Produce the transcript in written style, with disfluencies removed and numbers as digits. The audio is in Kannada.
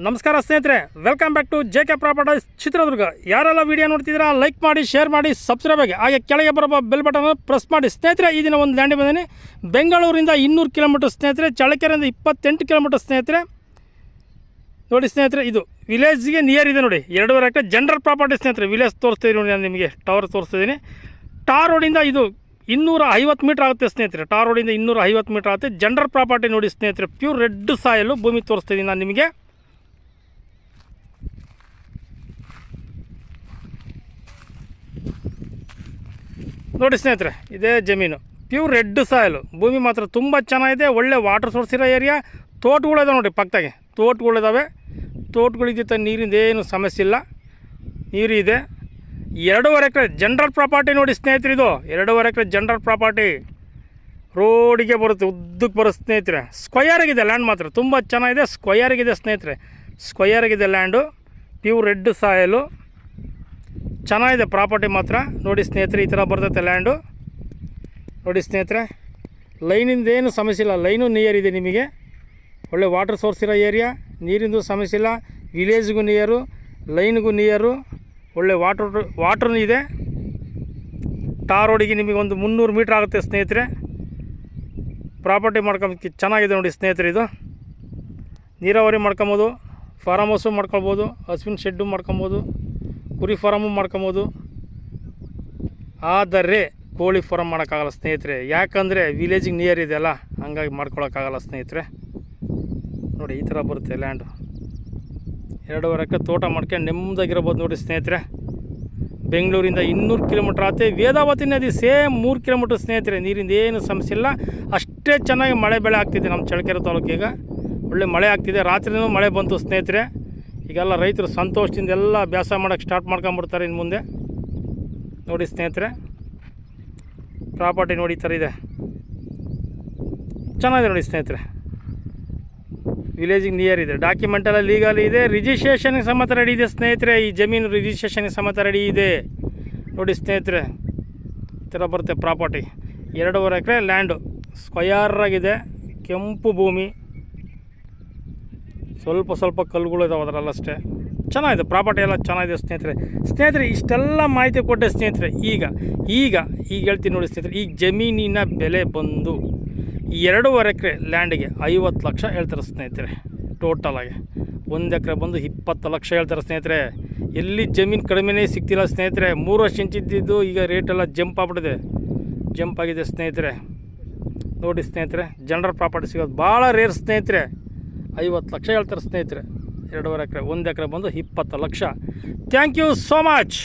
ನಮಸ್ಕಾರ ಸ್ನೇಹಿತರೆ, welcome back to JK properties Chitradurga. ಯಾರೆಲ್ಲ ವಿಡಿಯೋ ನೋಡ್ತಿದ್ದೀರಾ ಲೈಕ್ ಮಾಡಿ, ಶೇರ್ ಮಾಡಿ, ಸಬ್ಸ್ಕ್ರೈಬ್ ಆಗಿ, ಹಾಗೆ ಕೆಳಗೆ ಬರೋ ಬೆಲ್ ಬಟನ್ ಪ್ರೆಸ್ ಮಾಡಿ. ಸ್ನೇಹಿತರೆ, ಈ ದಿನ ಒಂದು ಲ್ಯಾಂಡ್ ಬಂದಿನಿ. ಬೆಂಗಳೂರಿಂದ 200 ಕಿಲೋಮೀಟರ್ ಸ್ನೇಹಿತರೆ, ಚಳ್ಳಕೆರೆಯಿಂದ 28 ಕಿಲೋಮೀಟರ್ ಸ್ನೇಹಿತರೆ. ನೋಡಿ ಸ್ನೇಹಿತರೆ, ಇದು ವಿಲೇಜ್ಗೆ ನಿಯರ್ ಇದೆ ನೋಡಿ. 2.5 ಎಕರೆ ಜನರಲ್ ಪ್ರಾಪರ್ಟಿ ಸ್ನೇಹಿತರೆ. ವಿಲೇಜ್ ತೋರಿಸ್ತಿದ್ದೀನಿ ನೋಡಿ, ನಾನು ನಿಮಗೆ ಟವರ್ ತೋರಿಸ್ತಿದ್ದೀನಿ. ಟಾರ್ ರೋಡಿಂದ ಇದು 250 ಮೀಟ್ರ್ ಆಗುತ್ತೆ ಸ್ನೇಹಿತರೆ. ಟಾರ್ ರೋಡಿಂದ 250 ಮೀಟ್ರ್ ಆಗುತ್ತೆ. ಜನರಲ್ ಪ್ರಾಪರ್ಟಿ ನೋಡಿ ಸ್ನೇಹಿತರೆ, ಪ್ಯೂರ್ ರೆಡ್ ಸಾಯಲು ಭೂಮಿ ತೋರಿಸ್ತಿದ್ದೀನಿ ನಾನು ನಿಮಗೆ. ನೋಡಿ ಸ್ನೇಹಿತರೆ, ಇದೇ ಜಮೀನು ಪ್ಯೂರ್ ರೆಡ್ ಸಾಯಲು ಭೂಮಿ ಮಾತ್ರ ತುಂಬ ಚೆನ್ನಾಗಿದೆ. ಒಳ್ಳೆ ವಾಟರ್ ಸೋರ್ಸ್ ಇರೋ ಏರಿಯಾ. ತೋಟಗಳಿದಾವೆ ನೋಡಿ, ಪಕ್ಕದಾಗೆ ತೋಟಗಳಿದ್ದಾವೆ. ತೋಟಗಳಿದ್ದ ನೀರಿಂದ ಏನು ಸಮಸ್ಯೆ ಇಲ್ಲ, ನೀರು ಇದೆ. 2.5 ಎಕರೆ ಜನರಲ್ ಪ್ರಾಪರ್ಟಿ ನೋಡಿ ಸ್ನೇಹಿತರೆ. ಇದು 2.5 ಎಕರೆ ಜನರಲ್ ಪ್ರಾಪರ್ಟಿ. ರೋಡಿಗೆ ಬರುತ್ತೆ, ಉದ್ದಕ್ಕೆ ಬರುತ್ತೆ ಸ್ನೇಹಿತರೆ. ಸ್ಕ್ವಯರಾಗಿದೆ ಲ್ಯಾಂಡ್ ಮಾತ್ರ ತುಂಬ ಚೆನ್ನಾಗಿದೆ. ಸ್ಕ್ವಯರಾಗಿದೆ ಸ್ನೇಹಿತರೆ, ಸ್ಕ್ವಯರಾಗಿದೆ ಲ್ಯಾಂಡು. ಪ್ಯೂರ್ ರೆಡ್ ಸಾಯಲು ಚೆನ್ನಾಗಿದೆ ಪ್ರಾಪರ್ಟಿ ಮಾತ್ರ. ನೋಡಿ ಸ್ನೇಹಿತರೆ, ಈ ಥರ ಬರ್ತೈತೆ ಲ್ಯಾಂಡು. ನೋಡಿ ಸ್ನೇಹಿತರೆ, ಲೈನಿಂದ ಏನು ಸಮಸ್ಯೆ ಇಲ್ಲ. ಲೈನು ನಿಯರ್ ಇದೆ ನಿಮಗೆ. ಒಳ್ಳೆ ವಾಟರ್ ಸೋರ್ಸ್ ಇರೋ ಏರಿಯಾ, ನೀರಿಂದು ಸಮಸ್ಯೆ ಇಲ್ಲ. ವಿಲೇಜ್ಗೂ ನಿಯರು, ಲೈನ್ಗೂ ನಿಯರು. ಒಳ್ಳೆ ವಾಟ್ರೂ ಇದೆ. ಟಾರ್ ರೋಡಿಗೆ ನಿಮಗೆ ಒಂದು 300 ಮೀಟ್ರ್ ಆಗುತ್ತೆ ಸ್ನೇಹಿತರೆ. ಪ್ರಾಪರ್ಟಿ ಮಾಡ್ಕೊಳಕ್ಕೆ ಚೆನ್ನಾಗಿದೆ ನೋಡಿ ಸ್ನೇಹಿತರೆ. ಇದು ನೀರಾವರಿ ಮಾಡ್ಕೊಬೋದು, ಫಾರಮ್ ಹೌಸು ಮಾಡ್ಕೊಳ್ಬೋದು, ಹಸುವಿನ ಶೆಡ್ಡು ಮಾಡ್ಕೊಬೋದು, ಕುರಿ ಫಾರಮು ಮಾಡ್ಕೊಬೋದು. ಆದರೆ ಕೋಳಿ ಫಾರಮ್ ಮಾಡೋಕ್ಕಾಗಲ್ಲ ಸ್ನೇಹಿತರೆ, ಯಾಕಂದರೆ ವಿಲೇಜಿಗೆ ನಿಯರ್ ಇದೆಯಲ್ಲ, ಹಂಗಾಗಿ ಮಾಡ್ಕೊಳಕ್ಕಾಗಲ್ಲ ಸ್ನೇಹಿತರೆ. ನೋಡಿ, ಈ ಥರ ಬರುತ್ತೆ ಲ್ಯಾಂಡು. 2.5 ಎಕರೆ ತೋಟ ಮಾಡ್ಕೊಂಡು ನೆಮ್ಮದಾಗಿರ್ಬೋದು ನೋಡಿ ಸ್ನೇಹಿತರೆ. ಬೆಂಗಳೂರಿಂದ 200 ಕಿಲೋಮೀಟ್ರ್ ಆಗುತ್ತೆ. ವೇದಾವತಿ ನದಿ ಸೇಮ್ 3 ಕಿಲೋಮೀಟ್ರ್ ಸ್ನೇಹಿತರೆ. ನೀರಿಂದ ಏನು ಸಮಸ್ಯೆ ಇಲ್ಲ. ಅಷ್ಟೇ ಚೆನ್ನಾಗಿ ಮಳೆ ಬೆಳೆ ಆಗ್ತಿದೆ ನಮ್ಮ ಚಳ್ಳಕೆರೆ ತಾಲೂಕಿಗೆ. ಈಗ ಒಳ್ಳೆ ಮಳೆ ಆಗ್ತಿದೆ. ರಾತ್ರಿನೂ ಮಳೆ ಬಂತು ಸ್ನೇಹಿತರೆ. ಈಗೆಲ್ಲ ರೈತರು ಸಂತೋಷದಿಂದ ಎಲ್ಲ ಬೇಸಾಯ ಮಾಡೋಕ್ಕೆ ಸ್ಟಾರ್ಟ್ ಮಾಡ್ಕೊಂಬಿಡ್ತಾರೆ ಇನ್ನು ಮುಂದೆ. ನೋಡಿ ಸ್ನೇಹಿತರೆ, ಪ್ರಾಪರ್ಟಿ ನೋಡಿ ಈ ಥರ ಇದೆ, ಚೆನ್ನಾಗಿದೆ ನೋಡಿ ಸ್ನೇಹಿತರೆ. ವಿಲೇಜಿಗೆ ನಿಯರ್ ಇದೆ. ಡಾಕ್ಯುಮೆಂಟೆಲ್ಲ ಲೀಗಲ್ ಇದೆ. ರಿಜಿಸ್ಟ್ರೇಷನ್ಗೆ ಸಮೇತ ರೆಡಿ ಇದೆ ಸ್ನೇಹಿತರೆ. ಈ ಜಮೀನು ರಿಜಿಸ್ಟ್ರೇಷನ್ಗೆ ಸಮೇತ ರೆಡಿ ಇದೆ ನೋಡಿ ಸ್ನೇಹಿತರೆ. ಈ ಥರ ಬರುತ್ತೆ ಪ್ರಾಪರ್ಟಿ. 2.5 ಎಕರೆ ಲ್ಯಾಂಡು, ಸ್ಕ್ವಯರಾಗಿದೆ, ಕೆಂಪು ಭೂಮಿ. ಸ್ವಲ್ಪ ಕಲ್ಲುಗಳು ಇದಾವೆ ಅದರಲ್ಲಷ್ಟೇ. ಚೆನ್ನಾಗಿದೆ ಪ್ರಾಪರ್ಟಿ, ಎಲ್ಲ ಚೆನ್ನಾಗಿದೆ ಸ್ನೇಹಿತರೆ. ಇಷ್ಟೆಲ್ಲ ಮಾಹಿತಿ ಕೊಟ್ಟೆ ಸ್ನೇಹಿತರೆ. ಈಗ ಹೇಳ್ತೀನಿ ನೋಡಿ ಸ್ನೇಹಿತರೆ. ಈ ಜಮೀನಿನ ಬೆಲೆ ಬಂದು 2.5 ಎಕರೆ ಲ್ಯಾಂಡಿಗೆ 50 ಲಕ್ಷ ಹೇಳ್ತಾರೆ ಸ್ನೇಹಿತರೆ. ಟೋಟಲಾಗಿ 1 ಎಕರೆ ಬಂದು 20 ಲಕ್ಷ ಹೇಳ್ತಾರೆ ಸ್ನೇಹಿತರೆ. ಎಲ್ಲಿ ಜಮೀನು ಕಡಿಮೆನೇ ಸಿಗ್ತಿಲ್ಲ ಸ್ನೇಹಿತರೆ. 3 ವರ್ಷ ಇಂಚಿದ್ದು ಈಗ ರೇಟೆಲ್ಲ ಜಂಪ್ ಆಗಿದೆ ಸ್ನೇಹಿತರೆ. ನೋಡಿ ಸ್ನೇಹಿತರೆ, ಜನರಲ್ ಪ್ರಾಪರ್ಟಿ ಸಿಗೋದು ಭಾಳ ರೇರ್ ಸ್ನೇಹಿತರೆ. 50 ಲಕ್ಷ ಹೇಳ್ತಾರೆ ಸ್ನೇಹಿತರೆ. 2.5 ಎಕರೆ, 1 ಎಕರೆ ಬಂದು 20 ಲಕ್ಷ. Thank you so much.